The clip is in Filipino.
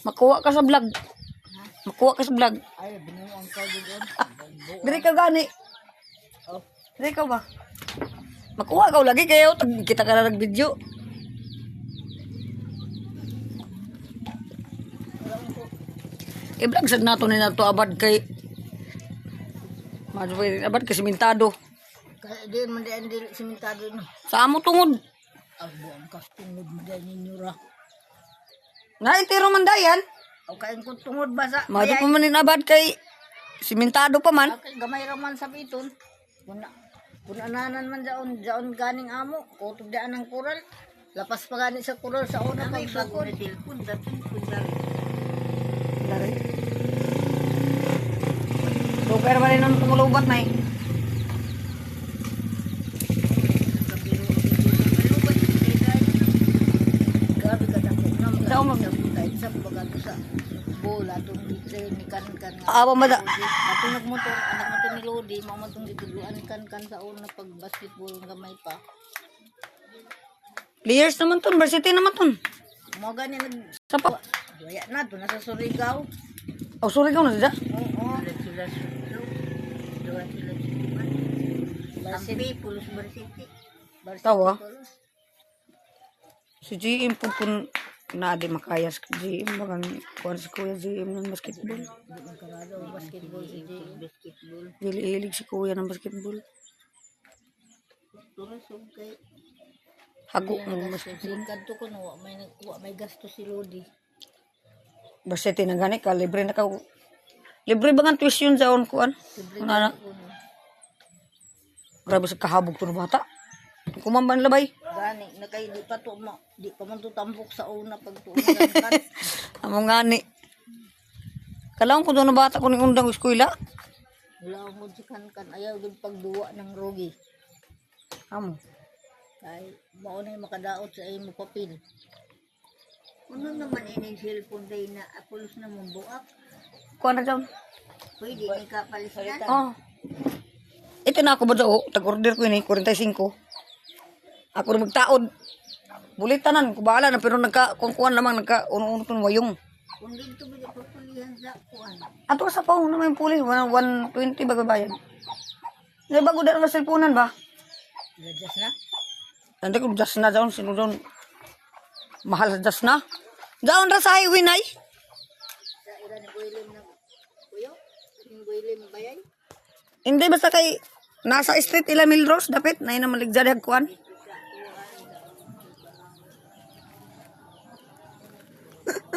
Makuha ka sa vlog. Makuha ka sa vlog. Ay, binuang ka doon. Diri ka gani. Oh. Diri ka ba? Makuha ka lagi kayo. Kita ka na nag-video. I-vlog sad nato ni nato abad kay abad kay simentado. Kaya di man di simentado no. Sa amo tungod. Abo ang kastungod mo dyan ninyo ra. Naitiro man dayan. O kain ko tungod ba sa... Mado pa man abad kay simentado pa man. Okay, gamay raman sa biton. Kung ananan man jaon ganing amo. Kutog daan ang kural. Lapas pa gani sa kural sa una pag sakon. Dari. Super ba rin nung tumulubat na eh. Grabe ka dako na. Sa umag. Kahit sa baga sa bola itong ni kan-kan. Aba mada. Ato nagmotor, anak mo to ni Lodi, mama itong dituluan kan-kan sa una pag basketball ng gamay pa. Players naman ton, varsity naman ton. Mga gani Sa pa. Waya na, doon nasa Surigao. Oh, sorry ka na siya. Oo. Sila Varsity, Pulos Varsity. Tawa. Si GM po na di makayas GM bagan kuan si Kuya GM ng basketball. Magkarado ang basketball si basketball. Hilig si Kuya ng basketball. Turas o kay Hago ng basketball. kadto ko no, may gasto si Lodi. Varsity na gani ka libre na ka. Libre ba nga tuition sa on kuan? Ano? Grabe sa kahabog to ng bata. Kumamban labay. Gani, nakay di pa to mo. Di pa man to tambok sa una pag tuunan kan. Amo ngani. Kalaon ko doon na bata ko ning undang eskwela. Wala mo si kan ayaw gud pagduwa ng rogi. Amo. Kay mao na makadaot sa imo papel. Ano naman ining cellphone day na apulos na mong buak? Kuan na daw. Pwede ni ka palitan. Oh. Ito na ako ba daw? Tag-order ko ini 45. Ako na magtaod. Bulitanan ko bahala na pero nagka-kuan namang nagka-uno-uno tong wayong. Kung dito ba papulihan sa kuan? Ato sa pao na may puli 120 ba bayad? Di bago dara na cellphone ba? Just na? Hindi ko just na daw sino daw. Mahal just na. Daon ra sa highway nay. Sa ira ni William na kuyo? Ni William bayay? Hindi basta kay nasa street ila Milrose dapat na naman ligdad kuan.